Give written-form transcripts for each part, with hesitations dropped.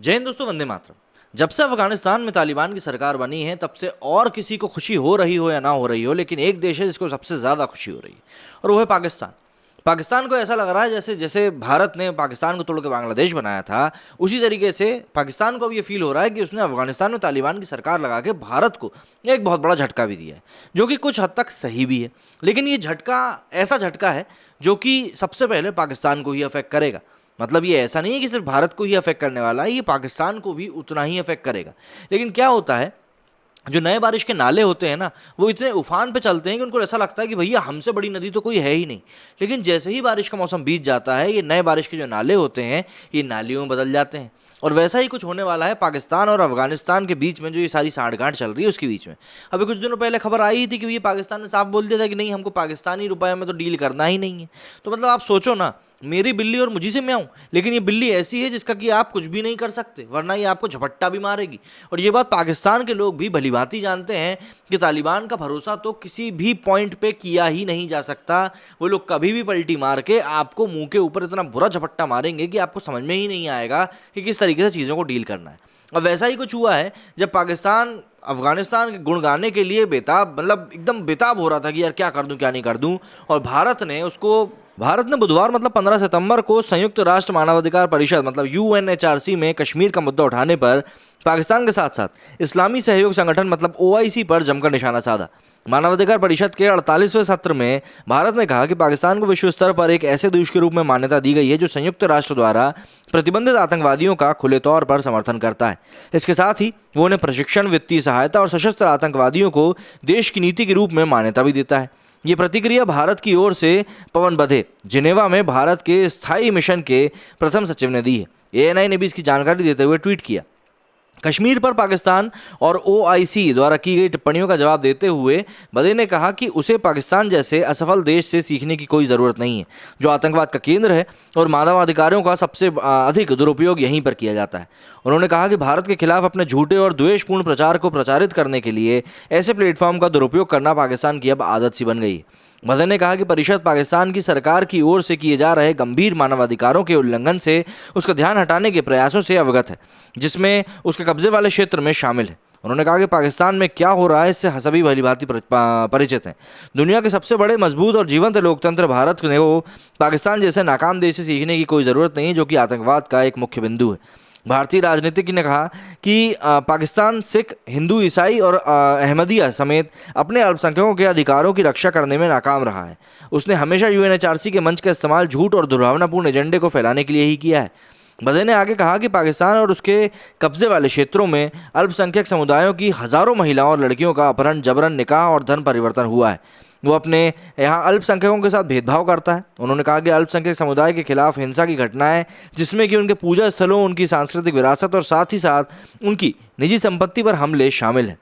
जय हिंद दोस्तों, वंदे मातरम। जब से अफगानिस्तान में तालिबान की सरकार बनी है तब से और किसी को खुशी हो रही हो या ना हो रही हो, लेकिन एक देश है जिसको सबसे ज़्यादा खुशी हो रही है और वो है पाकिस्तान। पाकिस्तान को ऐसा लग रहा है जैसे जैसे भारत ने पाकिस्तान को तोड़ के बांग्लादेश बनाया था, उसी तरीके से पाकिस्तान को अब ये फील हो रहा है कि उसने अफगानिस्तान में तालिबान की सरकार लगा के भारत को एक बहुत बड़ा झटका भी दिया है, जो कि कुछ हद तक सही भी है। लेकिन ये झटका ऐसा झटका है जो कि सबसे पहले पाकिस्तान को ही अफेक्ट करेगा। मतलब ये ऐसा नहीं है कि सिर्फ भारत को ही अफेक्ट करने वाला है, ये पाकिस्तान को भी उतना ही अफेक्ट करेगा। लेकिन क्या होता है, जो नए बारिश के नाले होते हैं ना, वो इतने उफान पे चलते हैं कि उनको ऐसा लगता है कि भैया हमसे बड़ी नदी तो कोई है ही नहीं। लेकिन जैसे ही बारिश का मौसम बीत जाता है, ये नए बारिश के जो नाले होते हैं ये नालियों में बदल जाते हैं। और वैसा ही कुछ होने वाला है पाकिस्तान और अफगानिस्तान के बीच में, जो ये सारी सांठगांठ चल रही है उसके बीच में। अभी कुछ दिनों पहले खबर आई थी कि ये पाकिस्तान ने साफ बोल दिया था कि नहीं, हमको पाकिस्तानी रुपये में तो डील करना ही नहीं है। तो मतलब आप सोचो ना, मेरी बिल्ली और मुझी से म्याऊं, लेकिन ये बिल्ली ऐसी है जिसका कि आप कुछ भी नहीं कर सकते, वरना ये आपको झपट्टा भी मारेगी। और ये बात पाकिस्तान के लोग भी भलीभांति जानते हैं कि तालिबान का भरोसा तो किसी भी पॉइंट पे किया ही नहीं जा सकता। वो लोग कभी भी पलटी मार के आपको मुंह के ऊपर इतना बुरा झपट्टा मारेंगे कि आपको समझ में ही नहीं आएगा कि किस तरीके से चीज़ों को डील करना है। और वैसा ही कुछ हुआ है जब पाकिस्तान अफगानिस्तान के गुण गाने के लिए बेताब, मतलब एकदम बेताब हो रहा था कि यार क्या कर दूं क्या नहीं कर दूं। और भारत ने बुधवार मतलब 15 सितंबर को संयुक्त राष्ट्र मानवाधिकार परिषद मतलब UNHRC में कश्मीर का मुद्दा उठाने पर पाकिस्तान के साथ साथ इस्लामी सहयोग संगठन मतलब OIC पर जमकर निशाना साधा। मानवाधिकार परिषद के 48वें सत्र में भारत ने कहा कि पाकिस्तान को विश्व स्तर पर एक ऐसे देश के रूप में मान्यता दी गई है जो संयुक्त राष्ट्र द्वारा प्रतिबंधित आतंकवादियों का खुले तौर पर समर्थन करता है। इसके साथ ही वो उन्हें प्रशिक्षण, वित्तीय सहायता और सशस्त्र आतंकवादियों को देश की नीति के रूप में मान्यता भी देता है। ये प्रतिक्रिया भारत की ओर से पवन बधे, जिनेवा में भारत के स्थायी मिशन के प्रथम सचिव ने दी है। ANI ने भी इसकी जानकारी देते हुए ट्वीट किया। कश्मीर पर पाकिस्तान और OIC द्वारा की गई टिप्पणियों का जवाब देते हुए बदे ने कहा कि उसे पाकिस्तान जैसे असफल देश से सीखने की कोई ज़रूरत नहीं है, जो आतंकवाद का केंद्र है और मानवाधिकारों का सबसे अधिक दुरुपयोग यहीं पर किया जाता है। उन्होंने कहा कि भारत के खिलाफ अपने झूठे और द्वेषपूर्ण प्रचार को प्रचारित करने के लिए ऐसे प्लेटफॉर्म का दुरुपयोग करना पाकिस्तान की अब आदत सी बन गई है। बदर ने कहा कि परिषद पाकिस्तान की सरकार की ओर से किए जा रहे गंभीर मानवाधिकारों के उल्लंघन से उसका ध्यान हटाने के प्रयासों से अवगत है, जिसमें उसके कब्जे वाले क्षेत्र में शामिल है। उन्होंने कहा कि पाकिस्तान में क्या हो रहा है इससे सभी भलीभांति परिचित हैं। दुनिया के सबसे बड़े, मजबूत और जीवंत लोकतंत्र भारत को पाकिस्तान जैसे नाकाम देश से सीखने की कोई ज़रूरत नहीं, जो कि आतंकवाद का एक मुख्य बिंदु है। भारतीय राजनीतिक ने कहा कि पाकिस्तान सिख, हिंदू, ईसाई और अहमदिया समेत अपने अल्पसंख्यकों के अधिकारों की रक्षा करने में नाकाम रहा है। उसने हमेशा UNHRC के मंच का इस्तेमाल झूठ और दुर्भावनापूर्ण एजेंडे को फैलाने के लिए ही किया है। बदे ने आगे कहा कि पाकिस्तान और उसके कब्जे वाले क्षेत्रों में अल्पसंख्यक समुदायों की हज़ारों महिलाओं और लड़कियों का अपहरण, जबरन निकाह और धन परिवर्तन हुआ है। वो अपने यहाँ अल्पसंख्यकों के साथ भेदभाव करता है। उन्होंने कहा कि अल्पसंख्यक समुदाय के खिलाफ हिंसा की घटनाएं, जिसमें कि उनके पूजा स्थलों, उनकी सांस्कृतिक विरासत और साथ ही साथ उनकी निजी संपत्ति पर हमले शामिल हैं।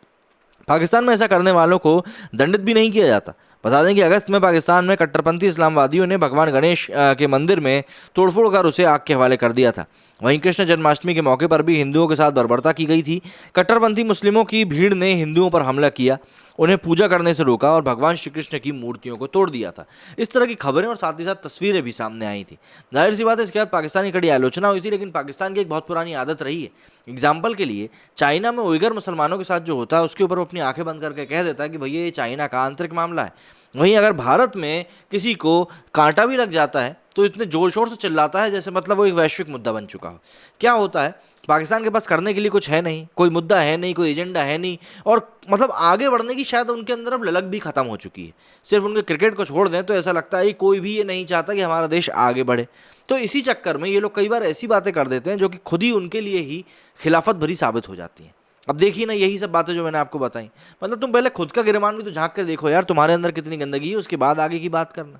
पाकिस्तान में ऐसा करने वालों को दंडित भी नहीं किया जाता। बता दें कि अगस्त में पाकिस्तान में कट्टरपंथी इस्लामवादियों ने भगवान गणेश के मंदिर में तोड़फोड़ कर उसे आग के हवाले कर दिया था। वहीं कृष्ण जन्माष्टमी के मौके पर भी हिंदुओं के साथ बर्बरता की गई थी। कट्टरपंथी मुस्लिमों की भीड़ ने हिंदुओं पर हमला किया, उन्हें पूजा करने से रोका और भगवान श्री कृष्ण की मूर्तियों को तोड़ दिया था। इस तरह की खबरें और साथ ही साथ तस्वीरें भी सामने आई थी। जाहिर सी बात है, इसके बाद पाकिस्तान की कड़ी आलोचना हुई थी, लेकिन पाकिस्तान की एक बहुत पुरानी आदत रही है। एग्जाम्पल के लिए, चाइना में उइगर मुसलमानों के साथ जो होता है उसके ऊपर वो अपनी आंखें बंद करके कह देता है कि भैया ये चाइना का आंतरिक मामला है। वहीं अगर भारत में किसी को कांटा भी लग जाता है तो इतने जोर शोर से चिल्लाता है जैसे मतलब वो एक वैश्विक मुद्दा बन चुका हो। क्या होता है, पाकिस्तान के पास करने के लिए कुछ है नहीं, कोई मुद्दा है नहीं, कोई एजेंडा है नहीं, और मतलब आगे बढ़ने की शायद उनके अंदर अब ललक भी खत्म हो चुकी है। सिर्फ उनके क्रिकेट को छोड़ दें तो ऐसा लगता है कि कोई भी ये नहीं चाहता कि हमारा देश आगे बढ़े। तो इसी चक्कर में ये लोग कई बार ऐसी बातें कर देते हैं जो कि खुद ही उनके लिए ही खिलाफत भरी साबित हो जाती हैं। अब देखिए ना, यही सब बातें जो मैंने आपको बताई, मतलब तुम पहले खुद का गिरमान भी तो झांक कर देखो यार, तुम्हारे अंदर कितनी गंदगी है, उसके बाद आगे की बात करना।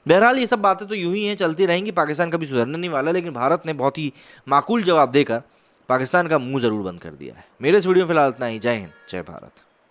बहरहाल ये सब बातें तो यूं ही हैं, चलती रहेंगी। पाकिस्तान कभी सुधरने नहीं वाला, लेकिन भारत ने बहुत ही माकूल जवाब देकर पाकिस्तान का मुंह जरूर बंद कर दिया है। मेरे इस वीडियो में फिलहाल इतना ही। जय हिंद, जय भारत।